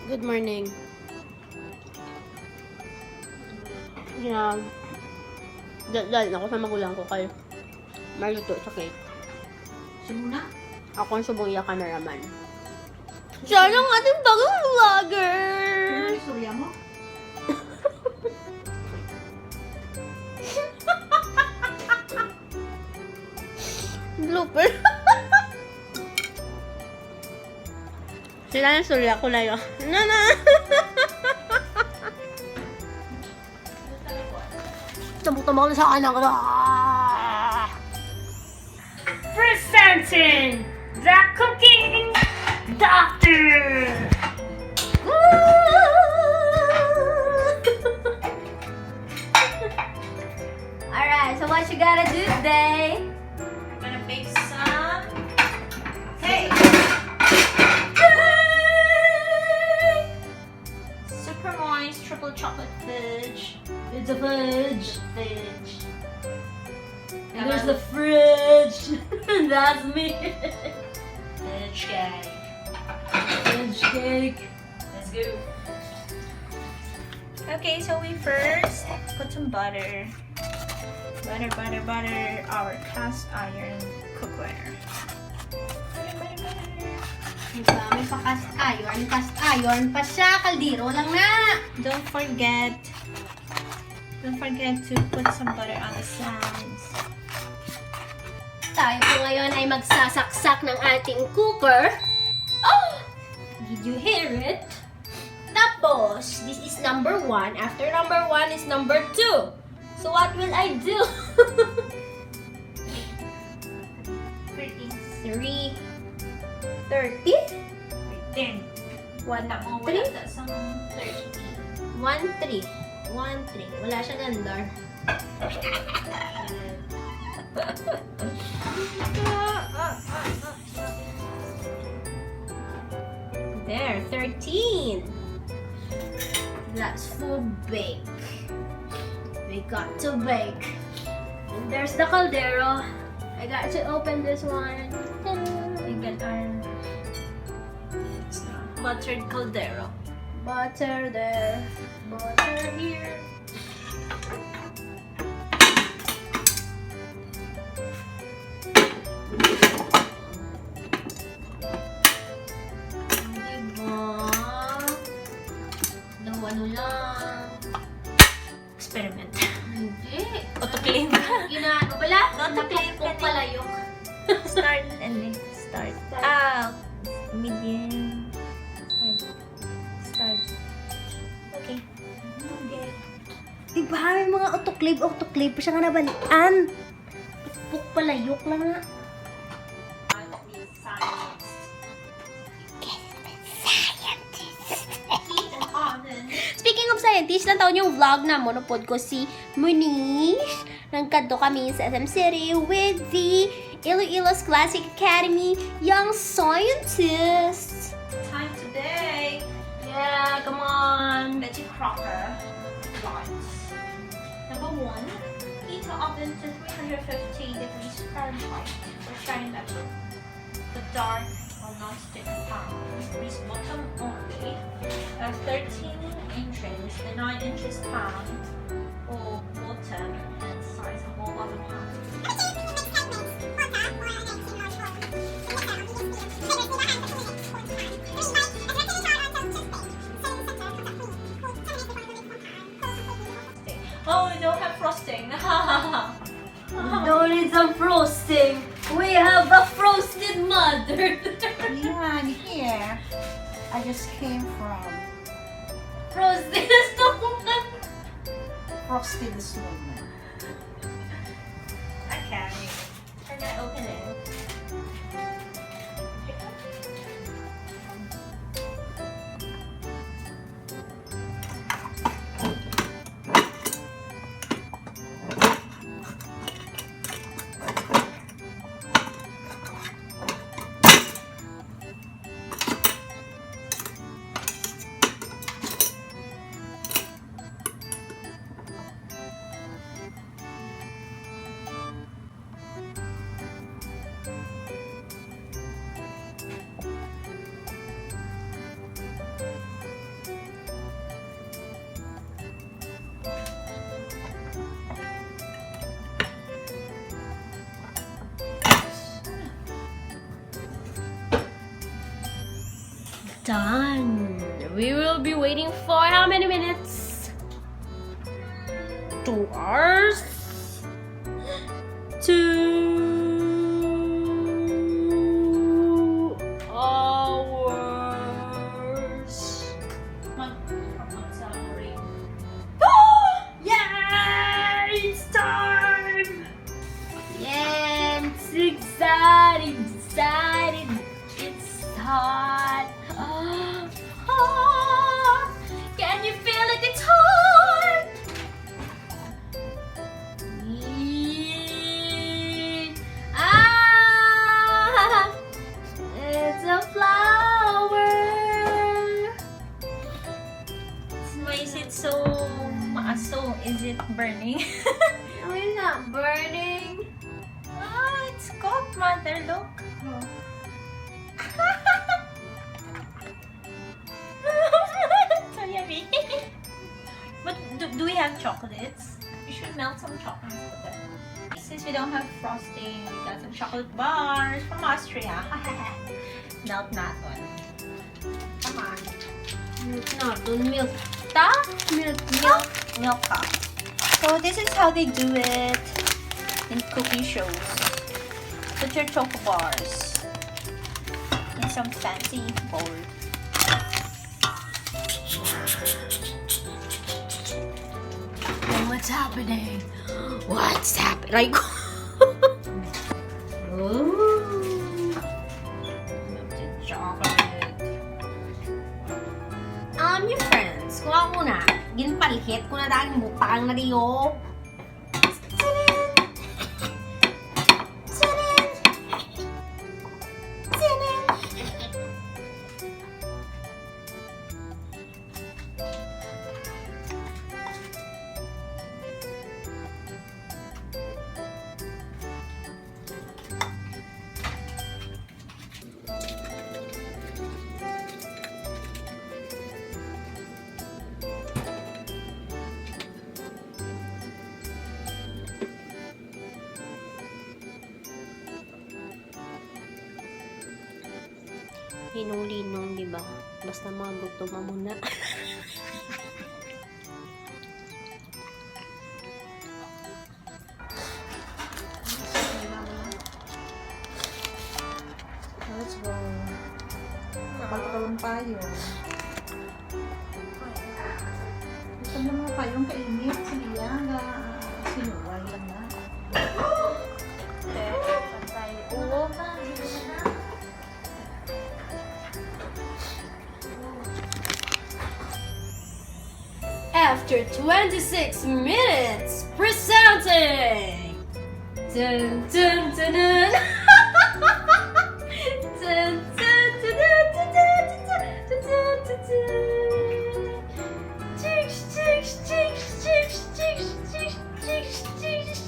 Good morning. Dahil ako sa magulang ko kay maluto sa cake. Simuna? Ako ang subong iya cameraman. Siya lang ating bagong vlogger! Ano yung istorya mo? Blooper. Sila yung surya ko na yun. Nana! Tabok-tabok na sa anak ko. Presenting the Cooking Doctor! Alright, so what you gotta do today? I'm gonna bake some cake. Super moist triple chocolate fudge. It's a fudge. Fudge. And there's the fridge. That's me. Fudge cake. Fudge cake. Let's go. Okay, so we first put some butter. Butter our cast iron cookware. Diba? May pa-cast iron pa siya. Kaldero lang na. Don't forget to put some butter on the sides. Tayo po ngayon ay magsasaksak ng ating cooker. Oh! Did you hear it? Tapos, this is number 1. After number 1 is number 2. So what will I do? 3, 30, 10. 1, Wala 3, na sa 30. 1, 3. 1, 3. Wala siya gandar. There, 13. That's full bake. We got to bake. And there's the caldero. I got to open this one. We get our buttered caldero. Butter there. Butter here. Ano lang. Experiment. Hindi. Autoclave. Ginaano pala? Autoclave ka Napukpok pala yung. Start and then start. Medium. Start. Okay. Okay. Diba may mga autoclave pa siya nga nabalian. Pukpok pala yung lang nga. Speaking of scientist, lang taon yung vlog na monopod ko si Munish. Nagkanto kami sa SM City with the Iloilo's Classic Academy Young Scientists. Time today. Yeah, come on. Veggie cracker lines. Number 1. Heat the oven to 350 degrees Fahrenheit for shiny level. The dark or non-stick pan. Grease bottom only. 13 inches, the 9 inches pan or bottom and size of all other pans. Oh, we don't have frosting. Don't need some frosting. We have a frosted mother. Yeah, I'm here. I just came from Frosted snowman. Frosted Snowman. Okay. I'm gonna open it. done. We will be waiting for how many minutes? 2 hours? 2 hours. Yeah! It's time! Yeah! It's exciting! It's hot! Can you feel it? It's hot! It's a flower! Why is it so is it burning? No, it's not burning. Oh, it's cooked, mother. Look. So yummy. But do we have chocolates? We should melt some chocolates with it. Since we don't have frosting, we got some chocolate bars from Austria. Melt that one. Come on. Milk natin. Milk ta? Milk cup. So this is how they do it in cooking shows. Put your choco bars in some fancy bowl. What's happening? What's happening? Like, Melted chocolate. Your friends, kung ako na, ginpalihit ko na dahil butang na diyo. Linong-linong, di ba? Basta magutom mo muna. Let's go. Kapal-kapalang payong. Ito na mga payong kainit. Sige yan. Sinuway lang na. After 26 minutes, presenting! Dun, dun, dun, dun. Dun, dun, dun, dun, dun, dun, dun, dun, dun, dun. Chicks, chicks, chicks, chicks, chicks, chicks, chicks, chicks.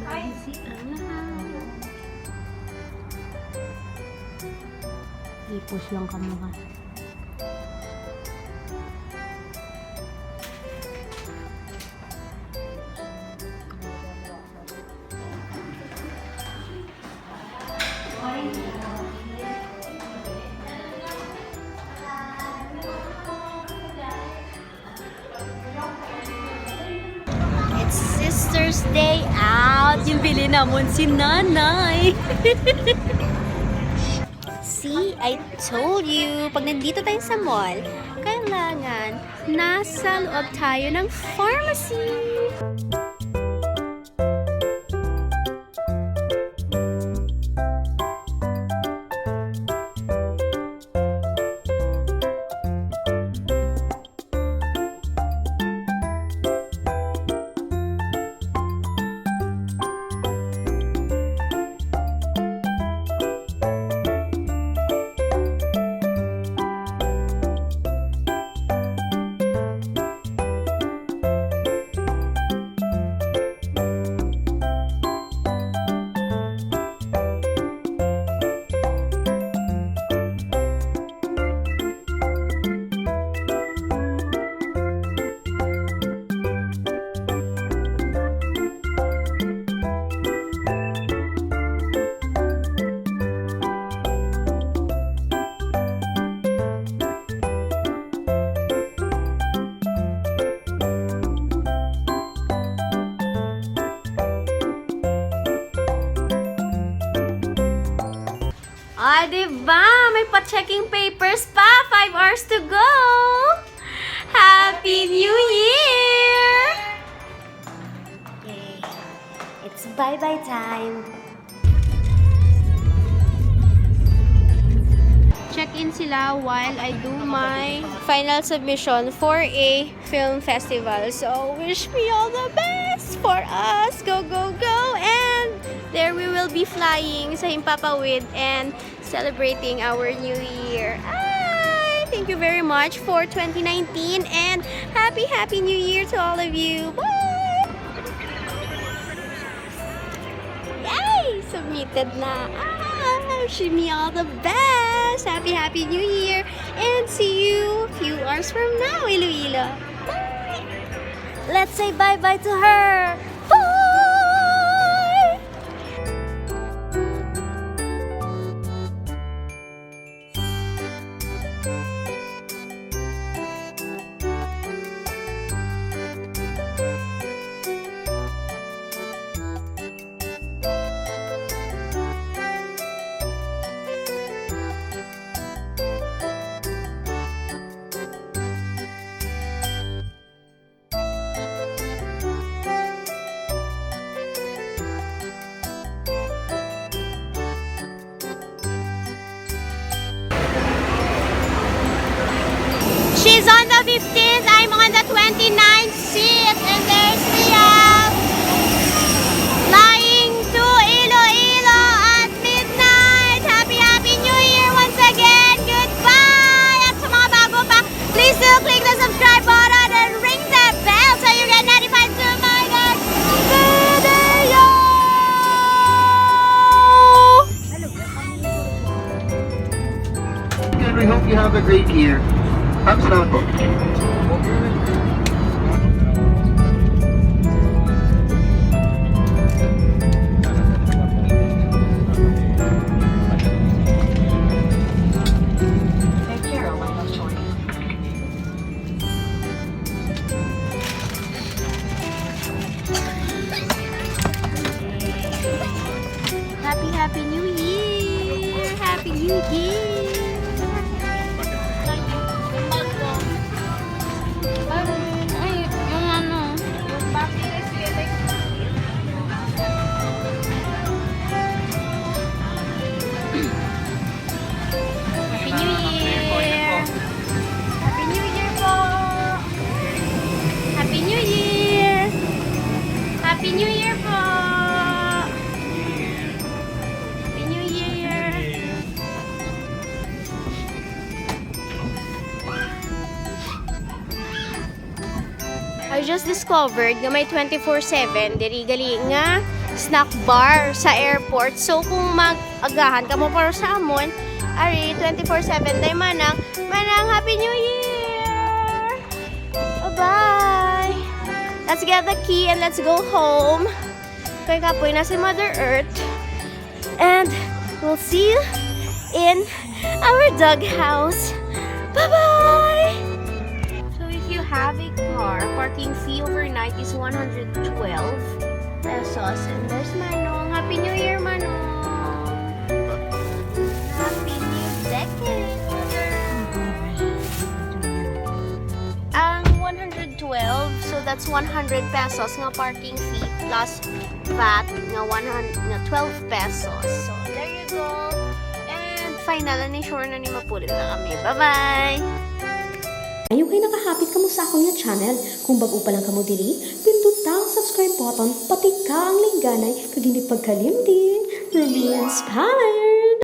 Ay, Ipos lang ka mukha. It's Sister's Day out. Yung bili namon si Nanay. See, I told you, pag nandito tayo sa mall, kailangan nasa loob tayo ng pharmacy. pa-checking papers pa. 5 hours to go. Happy New Year! Okay. It's bye-bye time. Check-in sila while I do my final submission for a film festival. So, wish me all the best for us. Go, go, go! And there we will be flying sa Himpapawid and celebrating our New Year. Ay, thank you very much for 2019 and happy New Year to all of you. Bye! Yay! Submitted na. Wish me all the best. Happy New Year. And see you a few hours from now, Iloilo. Bye! Let's say bye-bye to her. Bye! She's on the 15th, I'm on the 29th seat, and there's Lia flying to Iloilo at midnight. Happy New Year once again. Goodbye! At sa mga bago pa, please do click the subscribe button and ring the bell so you get notified to my next video! And we hope you have a great year. Thanks na po. Happy New Year! Happy New Year! Happy New Year! Happy New Year po! Happy New Year! Happy New Year po! Happy New Year! I just discovered nga may 24/7 diri gali nga snack bar sa airport. So kung mag-agahan ka mo para sa amon, ari 24/7 day manang Happy New Year! Bye-bye! Let's get the key and let's go home. Kaya kapoy na si Mother Earth. And we'll see you in our doghouse. Bye-bye! So if you have a car, parking fee overnight is 112 pesos. And there's Manong. Happy New Year, Manong! Happy New Decade! Ang 112, so that's 100 pesos nga parking fee plus VAT nga 12 pesos. So there you go. And final na ni sure na ni mapulit na kami. Bye-bye! Ayaw kayo nakahapit ka mo sa akong nga channel. Kung bago pa lang ka mo diri, pinduta ang subscribe button, pati ka ang lingganay, kag hindi pagkalimtin. Rubeinspired!